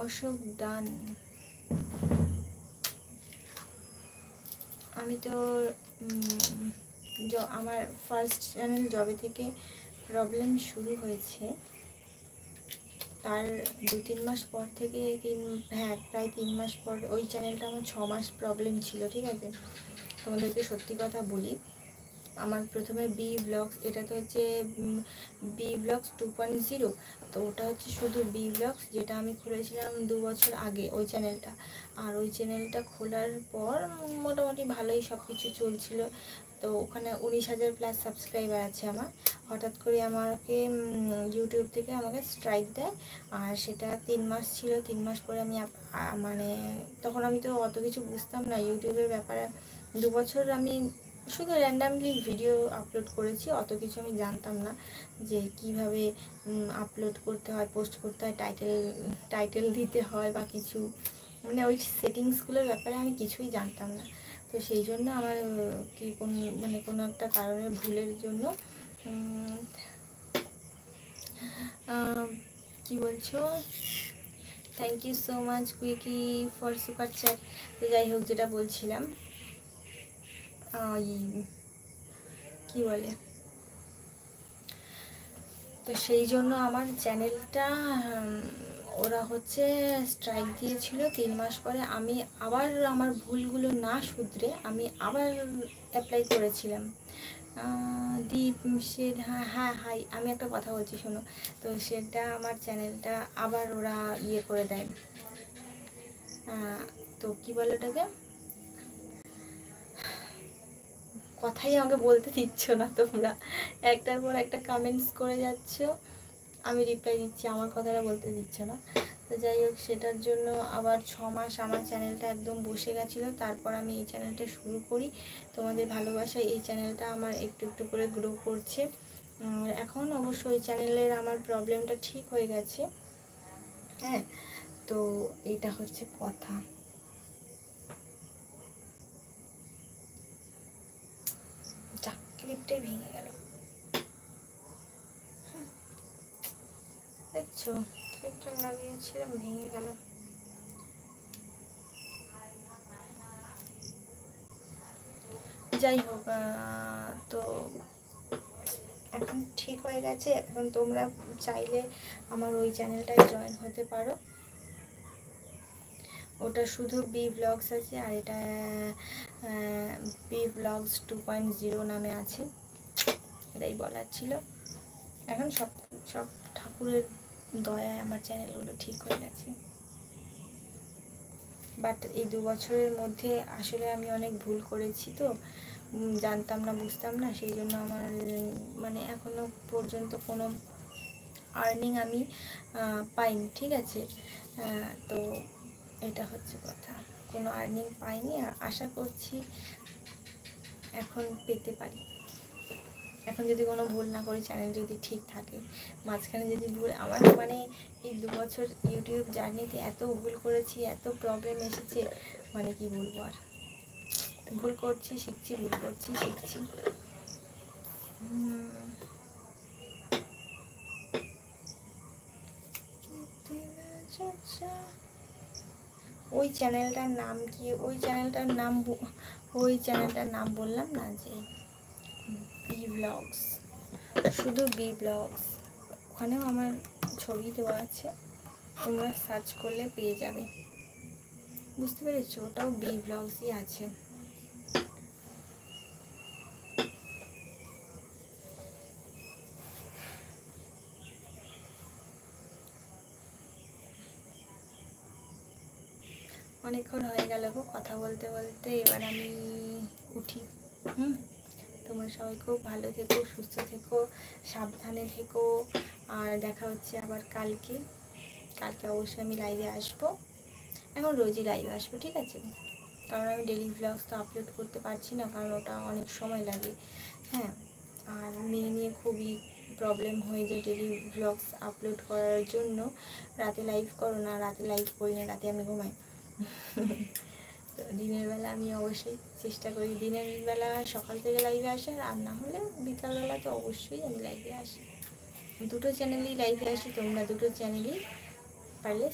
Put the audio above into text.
অশোক ডান। আমি তো আমার ফার্স্ট চ্যানেল জবে থেকে প্রবলেম শুরু হয়েছে, তার 2-3 মাস পর থেকে প্রায় 3 মাস পর ওই চ্যানেলটা আমার 6 মাস প্রবলেম ছিল। ঠিক আছে, তোমাদেরকে সত্যি কথা বলি, আমার প্রথমে বি ব্লগস, এটা তো হচ্ছে বি ব্লগস 2.0, তো ওটা হচ্ছে শুধু বি ব্লগস, যেটা আমি খুলেছিলাম 2 বছর আগে ওই চ্যানেলটা। আর ওই চ্যানেলটা খোলার পর মোটামুটি ভালোই সব কিছু চলছিল। তো ওখানে 19,000 প্লাস সাবস্ক্রাইবার আছে আমার। হঠাৎ করে আমাকে ইউটিউব থেকে আমাকে স্ট্রাইক দেয়, আর সেটা 3 মাস ছিল। 3 মাস পরে আমি মানে তখন আমি তো অত কিছু বুঝতাম না ইউটিউবের ব্যাপারে। 2 বছর আমি শুধু র্যান্ডামলি ভিডিও আপলোড করেছি, অত কিছু আমি জানতাম না যে কিভাবে আপলোড করতে হয়, পোস্ট করতে হয়, টাইটেল দিতে হয় বা কিছু, মানে ওই সেটিংসগুলোর ব্যাপারে আমি কিছুই জানতাম না। তো সেই জন্য আমার কোনো একটা কারণে ভুলের জন্য কি বলছো, thank you so much Quicky for super chat. তো যাই হোক, যেটা বলছিলাম, কি বলে, তো সেই জন্য আমার চ্যানেলটা ওরা হচ্ছে স্ট্রাইক দিয়েছিল 3 মাস পরে। আমি আবার আমার ভুলগুলো না শুধরে আমি আবার অ্যাপ্লাই করেছিলাম। দীপ শেড, হ্যাঁ হ্যাঁ হাই, আমি একটা কথা বলছি শোনো। তো সেটা আমার চ্যানেলটা আবার ওরা ইয়ে করে দেয়, তো কি বলে ওটাকে, কথাই আমাকে বলতে দিচ্ছ না তোমরা, একটার পর একটা কমেন্টস করে যাচ্ছ, আমি রিপ্লাই দিচ্ছি, আমার কথাটা বলতে দিচ্ছ না। তো যাই হোক, সেটার জন্য আবার 6 মাস আমার চ্যানেলটা একদম বসে গেছিলো। তারপর আমি এই চ্যানেলটা শুরু করি, তোমাদের ভালোবাসায় এই চ্যানেলটা আমার একটু একটু করে গ্রো করছে। এখন অবশ্য ওই চ্যানেলের আমার প্রবলেমটা ঠিক হয়ে গেছে। হ্যাঁ, তো এইটা হচ্ছে কথা। ক্লিপটাই ভেঙে গেল, দেখছো, ক্লিপটা লাগিয়েছিলাম ভেঙে গেল। যাই হোক, তো এখন ঠিক হয়ে গেছে। এখন তোমরা চাইলে আমার ওই চ্যানেলটায় জয়েন হতে পারো, ওটা শুধু বি ব্লগস আছে, আর এটা বি ব্লগস 2.0 নামে আছে। এটাই বলার ছিল। এখন সব সব ঠাকুরের দয়ায় আমার চ্যানেলগুলো ঠিক হয়ে গেছে। বাট এই 2 বছরের মধ্যে আসলে আমি অনেক ভুল করেছি, তো জানতাম না, বুঝতাম না, সেই জন্য আমার মানে এখনো পর্যন্ত কোনো আর্নিং আমি পাইনি। ঠিক আছে, তো এটা হচ্ছে কথা, কোনো আর্নিং পাইনি, আর আশা করছি এখন পেতে পারি। এখন যদি কোনো ভুল না করি, চ্যানেল যদি ঠিক থাকে, মাঝখানে যদি ভুল, আমার মানে এই 2 বছর ইউটিউব জার্নিতে এত ভুল করেছি, এত প্রবলেম এসেছে, মানে কি বলবো আর। ভুল করছি, শিখছি, ভুল করছি, শিখছি। ওই চ্যানেলটার নাম কি, ওই চ্যানেলটার নাম বললাম না, যে বি ব্লগস, শুধু বি ব্লগস। ওখানেও আমার ছবি দেওয়া আছে, তোমরা সার্চ করলে পেয়ে যাবে। বুঝতে পেরেছো, ওটাও বি ব্লগসই আছে। অনেকক্ষণ হয়ে গেল গো কথা বলতে বলতে, এবার আমি উঠি। তোমরা সবাই খুব ভালো থেকো, সুস্থ থেকো, সাবধানে থেকো, আর দেখা হচ্ছে আবার কালকে। কালকে অবশ্যই আমি লাইভে আসবো, এখন রোজই লাইভে আসবো, ঠিক আছে? কারণ আমি ডেলি ব্লগস তো আপলোড করতে পারছি না, কারণ ওটা অনেক সময় লাগে। হ্যাঁ, আর মেয়ে নিয়ে খুবই প্রবলেম হয়ে যায় ডেলি ব্লগস আপলোড করার জন্য। রাতে লাইভ করো না, রাতে লাইভ করি না, রাতে আমি ঘুমাই। তো দিনের বেলা আমি অবশ্যই চেষ্টা করি, দিনের বেলা সকাল থেকে লাইভে আসার, আর না হলে বিকালবেলা তো অবশ্যই আমি লাইভে আসি। দুটো চ্যানেলেই লাইভে আসি, তোমরা দুটো চ্যানেলেই পারলে